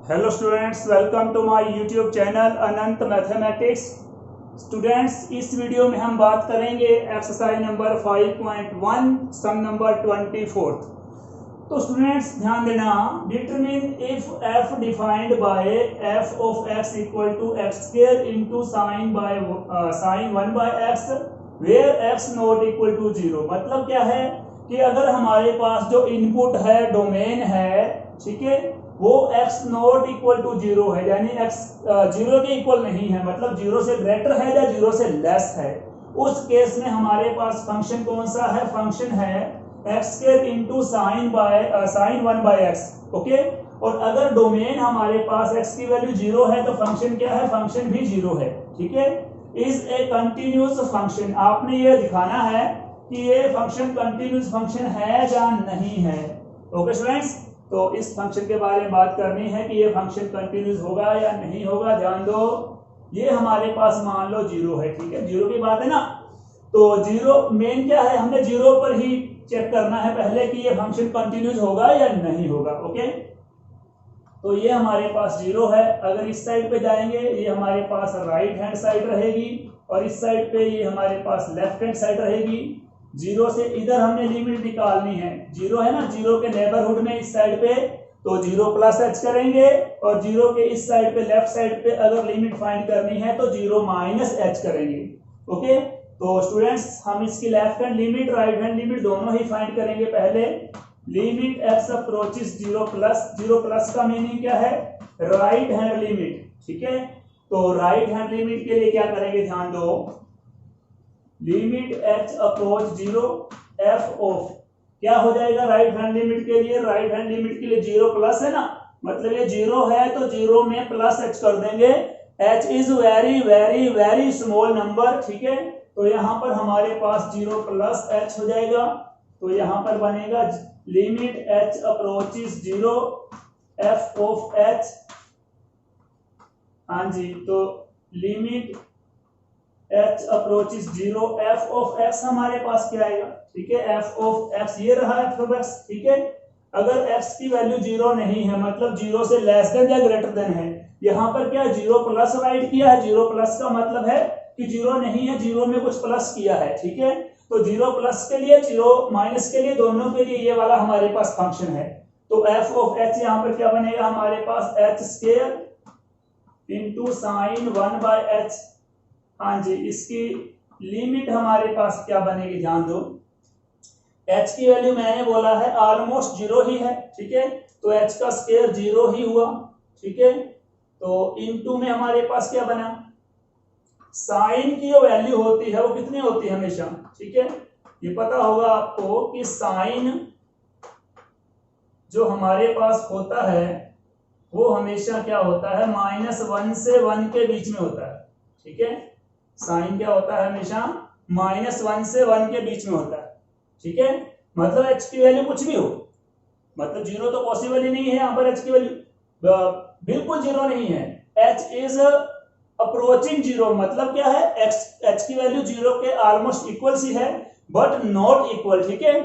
Hello students, welcome to my YouTube channel Anant mathematics. Students, इस video में हम बात करेंगे एक्सरसाइज नंबर 5.1 सम नंबर 24। तो स्टूडेंट्स ध्यान देना, determine if f defined by f of x equal to x square into sine 1 by x where x not equal to 0। मतलब क्या है कि अगर हमारे पास जो इनपुट है, डोमेन है, ठीक है, वो x नॉट इक्वल टू 0 है, यानी x 0 के इक्वल नहीं है, मतलब 0 से ग्रेटर है या 0 से लेस है, उस केस में हमारे पास फंक्शन कौन सा है? फंक्शन है x square into sine 1 by x। Okay, और अगर डोमेन हमारे पास x की वैल्यू 0 है तो फंक्शन क्या है? फंक्शन भी 0 है। ठीक है, इज ए कंटिन्यूअस फंक्शन। आपने ये दिखाना है कि ये फंक्शन कंटिन्यूअस फंक्शन है या नहीं है। ओके स्टूडेंट्स, तो इस फंक्शन के बारे में बात करनी है कि ये फंक्शन कंटिन्यूअस होगा या नहीं होगा। ध्यान दो, ये हमारे पास मान लो 0 है, ठीक है, 0 की बात है ना। तो 0 मेन क्या है, हमने 0 पर ही चेक करना है पहले कि ये फंक्शन कंटिन्यूअस होगा या नहीं होगा। ओके, तो ये हमारे पास 0 है। अगर इस साइड पे जाएंगे ये हमारे पास राइट हैंड साइड रहेगी, और इस साइड पे ये हमारे पास लेफ्ट हैंड साइड रहेगी। 0 से इधर हमने लिमिट निकालनी है, 0 है ना, 0 के नेबरहुड में इस साइड पे तो 0 प्लस h करेंगे, और 0 के इस साइड पे लेफ्ट साइड पे अगर लिमिट फाइंड करनी है तो 0 माइनस h करेंगे। ओके, तो स्टूडेंट्स हम इसकी left hand limit, right hand limit दोनों ही फाइंड करेंगे। पहले लिमिट x अप्रोचेस 0 प्लस का मीनिंग क्या है? Right hand limit. ठीक है, तो राइट हैंड लिमिट के लिए क्या करेंगे? ध्यान दो, limit h approach 0 f of क्या हो जाएगा? राइट हैंड लिमिट के लिए, राइट हैंड लिमिट के लिए 0 प्लस है ना, मतलब ये 0 है तो 0 में प्लस h कर देंगे। h is very very very small number. ठीक है, तो यहाँ पर हमारे पास 0 प्लस h हो जाएगा, तो यहाँ पर बनेगा limit h approaches 0 f of h। हाँ जी, तो limit h approaches 0 f of x हमारे पास क्या आएगा? ठीक है, f ऑफ x ये रहा f ऑफ x। ठीक है, अगर x की वैल्यू 0 नहीं है, मतलब 0 से लेस देन या ग्रेटर देन है, यहाँ पर क्या 0 प्लस राइट किया है। 0 प्लस का मतलब है कि 0 नहीं है, 0 में कुछ प्लस किया है। ठीक है, तो 0 प्लस के लिए, 0 माइनस के लिए, दोनों के लिए ये वाला हमारे पास फंक्शन है। तो f ऑफ h यहाँ पर क्या बनेगा हमारे पास? h square into sine 1 by h। हाँ जी, इसकी लिमिट हमारे पास क्या बनेगी? ध्यान दो, h की वैल्यू मैंने बोला है ऑलमोस्ट 0 ही है। ठीक है, तो h का स्क्वायर 0 ही हुआ। ठीक है, तो इनटू में हमारे पास क्या बना? साइन की जो वैल्यू होती है वो कितनी होती है? हमेशा। ठीक है, ये पता होगा आपको कि साइन जो हमारे पास होता है वो हमेशा क्या होता है? -1 से 1 के बीच में होता है। ठीक है, साइन क्या होता है? हमेशा -1 से 1 के बीच में होता है। ठीक है, मतलब h की वैल्यू कुछ भी हो, मतलब 0 तो पॉसिबल ही नहीं है। यहाँ पर h की वैल्यू बिल्कुल 0 नहीं है। h इज अप्रोचिंग 0, मतलब क्या है? h की वैल्यू 0 के ऑलमोस्ट इक्वल सी है, बट नॉट इक्वल। ठीक है,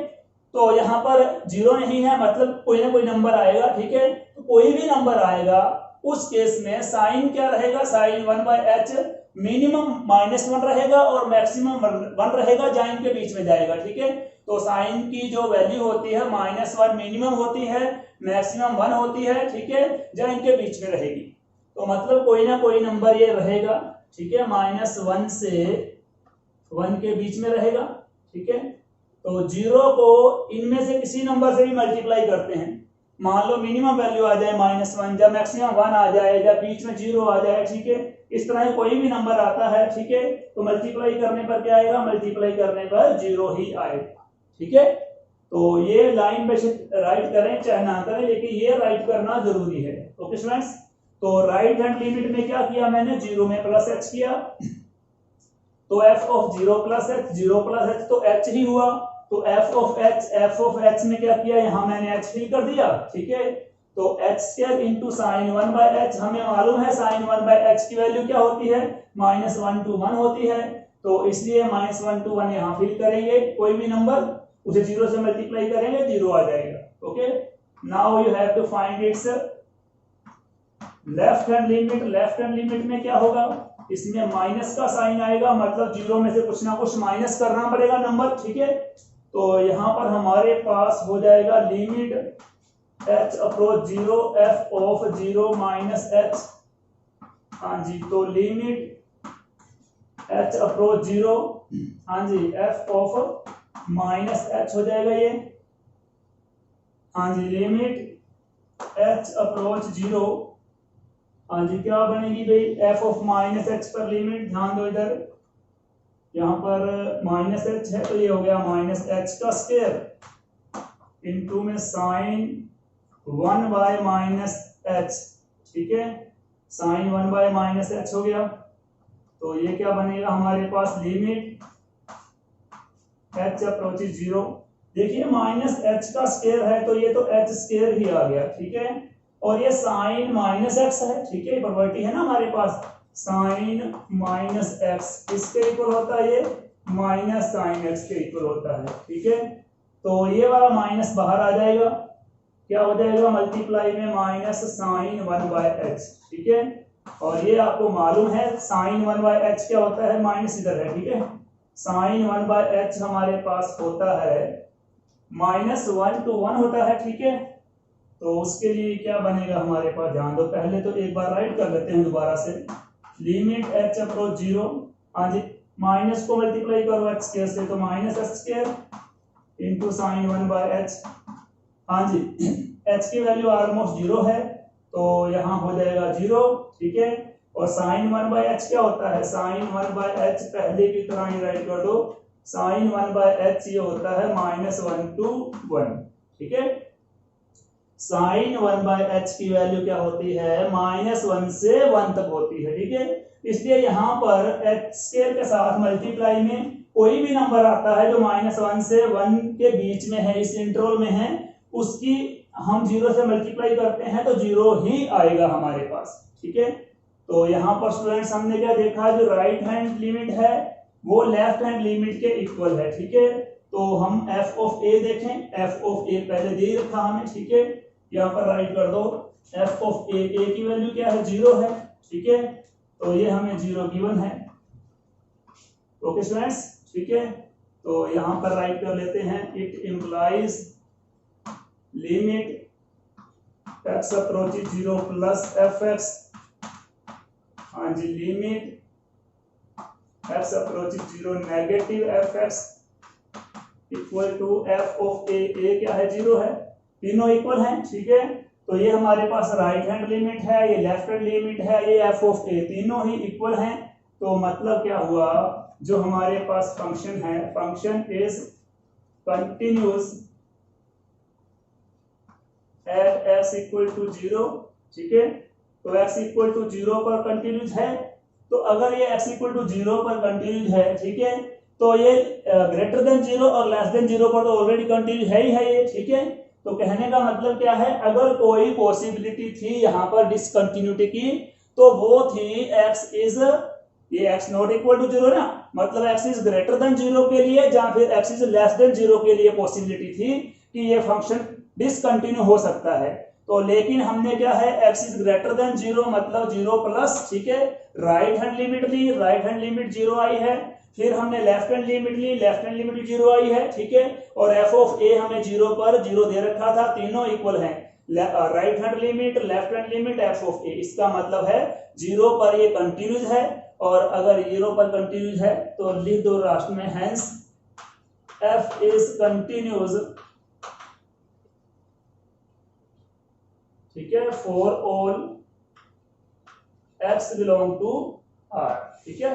तो यहाँ पर 0 नहीं है, मतलब कोई ना कोई नंबर आएगा। ठीक है, तो कोई भी नंबर आएगा, उस केस में साइन क्या रहेगा? साइन 1 बाय h मिनिमम -1 रहेगा और मैक्सिमम 1 रहेगा, जहां इनके बीच में जाएगा। ठीक है, तो साइन की जो वैल्यू होती है -1 मिनिमम होती है, मैक्सिमम 1 होती है। ठीक है, जहां इनके बीच में रहेगी, तो मतलब कोई ना कोई नंबर ये रहेगा। ठीक है, -1 से 1 के बीच में रहेगा। ठीक है, तो 0 को इनमें से किसी नंबर से भी मल्टीप्लाई करते हैं, मान लो मिनिमम वैल्यू आ जाए -1, जब मैक्सिमम 1 आ जाए, जब बीच में 0 आ जाए। ठीक है, इस तरह कोई भी नंबर आता है, ठीक है, तो मल्टीप्लाई करने पर क्या आएगा? मल्टीप्लाई करने पर 0 ही आएगा। ठीक है, तो ये लाइन बेशक राइट करें चाहे ना करें, लेकिन ये राइट करना जरूरी है। ओके स्टूडेंट्स, तो राइट हैंड लिमिट में क्या किया मैंने? 0 में प्लस h किया, तो f of 0 plus h, 0 plus h तो h ही हुआ। तो f ऑफ h में क्या किया? यहाँ मैंने h फिल कर दिया। ठीक है, तो h square into sine 1 by h, हमें मालूम है साइन 1 बाय h की वैल्यू क्या होती है? -1 to 1 होती है, तो इसलिए -1 to 1 यहाँ फिल करेंगे। कोई भी नंबर उसे 0 से मल्टीप्लाई करेंगे, 0 आ जाएगा। Okay, now you have to find its left hand limit में क्या होगा, इसमें माइनस का साइन आएगा, मतलब जीरो में से कुछ ना कुछ माइनस करना पड़ेगा नंबर, ठीक है। तो यहाँ पर हमारे पास हो जाएगा limit h approach 0 f of 0 minus h, हाँ जी, तो लिमिट h अप्रोच 0, हाँ जी, f ऑफ माइनस h हो जाएगा ये, हाँ जी, लिमिट h अप्रोच 0, हाँ जी, क्या बनेगी भाई, f ऑफ माइनस h पर लिमिट, ध्यान दो इधर, यहाँ पर माइनस h है तो ये हो गया माइनस h का स्क्वायर इनटू में साइन 1 बाय माइनस h, ठीक है, साइन 1 बाय माइनस h हो गया। तो ये क्या बनेगा हमारे पास, लिमिट h अप्रोचेस 0, देखिए माइनस h का स्क्वायर है तो ये तो h स्क्वायर ही आ गया, ठीक है, और ये साइन माइनस x है, ठीक है, प्रॉपर्टी है ना हमारे पास, साइन माइनस x किसके इक्वल होता है, ये माइनस साइन x के इक्वल होता है, ठीक है। तो ये वाला माइनस बाहर आ जाएगा, क्या हो जाएगा, मल्टीप्लाई में माइनस साइन 1 बाय h, ठीक है, और ये आपको मालूम है साइन 1 बाय h क्या होता है, माइनस इधर है, ठीक है, साइन 1 बाय h हमारे पास होता है माइनस 1 to 1 होता है, ठीक है। तो उसके लिए क्या बनेगा हमारे पास, ध्यान दो, पहले तो एक बार राइट कर लेते हैं दोबारा से, लिमिट h अप्रोच 0, हाँ जी, माइनस को मल्टीप्लाई करो x स्क्वायर से तो minus x square into sine 1 by h, हाँ जी, h की वैल्यू ऑलमोस्ट 0 है तो यहाँ हो जाएगा 0, ठीक है, और साइन 1 बाय h क्या होता है, साइन 1 बाय h पहले की तरह ही राइट कर दो, साइन 1 बाय h ये होता है माइनस 1 to 1, ठीक है, साइन 1 बाय h की वैल्यू क्या होती है, माइनस 1 से 1 तक होती है, ठीक है। इसलिए यहाँ पर h स्क्वायर के साथ मल्टीप्लाई में कोई भी नंबर आता है जो माइनस 1 से 1 के बीच में है, इस इंटरवल में है, उसकी हम 0 से मल्टीप्लाई करते हैं तो 0 ही आएगा हमारे पास, ठीक है। तो यहाँ पर स्टूडेंट्स हमने क्या देखा, जो राइट हैंड लिमिट है वो लेफ्ट हैंड लिमिट के इक्वल है, ठीक है। तो हम f ऑफ a देखें, f ऑफ a पहले दे रखा हमें, ठीक है, यहाँ पर राइट कर दो, f ऑफ a, a की वैल्यू क्या है, 0 है, ठीक है, तो ये हमें 0 गिवन है, ओके स्टूडेंट्स, ठीक है। तो यहाँ पर राइट कर लेते हैं, it implies limit x approaches 0 plus fx, हाँ जी, limit x approaches 0 negative fx equal to f of a, क्या है, 0 है, तीनों इक्वल हैं, ठीक है। तो ये हमारे पास राइट हैंड लिमिट है, ये लेफ्ट हैंड लिमिट है, ये f ऑफ a, तीनों ही इक्वल हैं। तो मतलब क्या हुआ, जो हमारे पास फंक्शन है, function is continuous at x equal to 0, ठीक है। तो x इक्वल टू 0 पर कंटिन्यूअस है, तो अगर ये x इक्वल टू 0 पर कंटिन्यूअस है, ठीक है, तो ये ग्रेटर देन 0 और लेस देन 0 पर तो ऑलरेडी कंटिन्यूअस है ही है ये, ठीक है। तो कहने का मतलब क्या है, अगर कोई पॉसिबिलिटी थी यहाँ पर डिसकंटिन्यूटी की तो वो थी x इज, ये x नॉट इक्वल टू 0 ना, मतलब x इज ग्रेटर देन 0 के लिए या फिर x इज लेस देन 0 के लिए पॉसिबिलिटी थी कि ये फंक्शन डिसकंटिन्यू हो सकता है। तो लेकिन हमने क्या है, x इज ग्रेटर देन 0 मतलब 0 प्लस, ठीक है, राइट हैंड लिमिट ली, राइट हैंड लिमिट 0 आई है, फिर हमने लेफ्ट हैंड लिमिट ली, लेफ्ट हैंड लिमिट 0 आई है, ठीक है, और f ऑफ a हमें 0 पर 0 दे रखा था, तीनों इक्वल हैं, right hand limit, left hand limit, f of a, इसका मतलब है 0 पर ये कंटिन्यूअस है, और अगर 0 पर कंटिन्यूअस है तो लिख दो लास्ट में, हेंस f इज कंटिन्यूअस, ठीक है, for all x belong to r, ठीक है,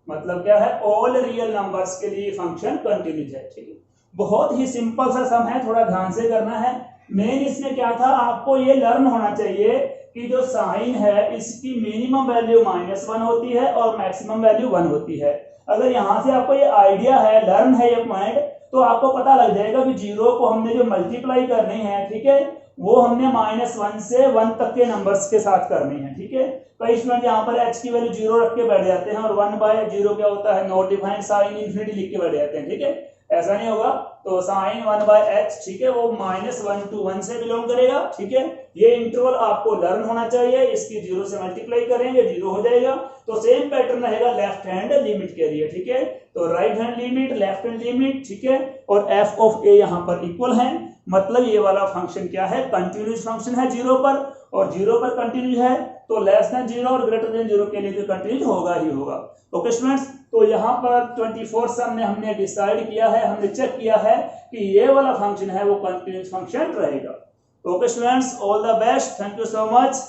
मतलब क्या है, ऑल रियल नंबर्स के लिए फंक्शन कंटिन्यूअस है, ठीक है। बहुत ही सिंपल सा सम है, थोड़ा ध्यान से करना है। मेन इसमें क्या था, आपको ये लर्न होना चाहिए कि जो साइन है इसकी मिनिमम वैल्यू -1 होती है और मैक्सिमम वैल्यू 1 होती है। अगर यहाँ से आपको ये आइडिया है, लर्न है ये पॉइंट, तो आपको पता लग जाएगा कि 0 को हमने जो मल्टीप्लाई करनी है, ठीक है, वो हमने -1 से 1 तक के नंबर्स के साथ करनी है, ठीक है। कई स्टूडेंट यहाँ पर h की वैल्यू 0 रख के बैठ जाते हैं और 1 बाय 0 क्या होता है, नॉट डिफाइंड साइन इन्फिनिटी लिख के बैठ जाते हैं, ठीक है। ऐसा नहीं होगा। तो साइन 1/x, ठीक है, वो -1 to 1 से बिलोंग करेगा, ठीक है। ये इंटरवल आपको लर्न होना चाहिए, इसकी 0 से मल्टीप्लाई करेंगे 0 हो जाएगा। तो सेम पैटर्न रहेगा लेफ्ट हैंड लिमिट के लिए, ठीक है। तो right hand limit, left hand limit, ठीक है, और f ऑफ a यहाँ पर इक्वल है, मतलब ये वाला फंक्शन क्या है, कंटिन्यूस फंक्शन है 0 पर, और 0 पर कंटिन्यूस है, तो लेस देन 0 और ग्रेटर देन 0 के लिए तो कंटिन्यूस होगा ही होगा। ओके स्टूडेंट्स, तो यहाँ पर 24 सम में हमने डिसाइड किया है, हमने चेक किया है कि ये वाला फंक्शन है वो कंटिन्यूस फंक्शन रहेगा। Okay students, all the best, thank you so much.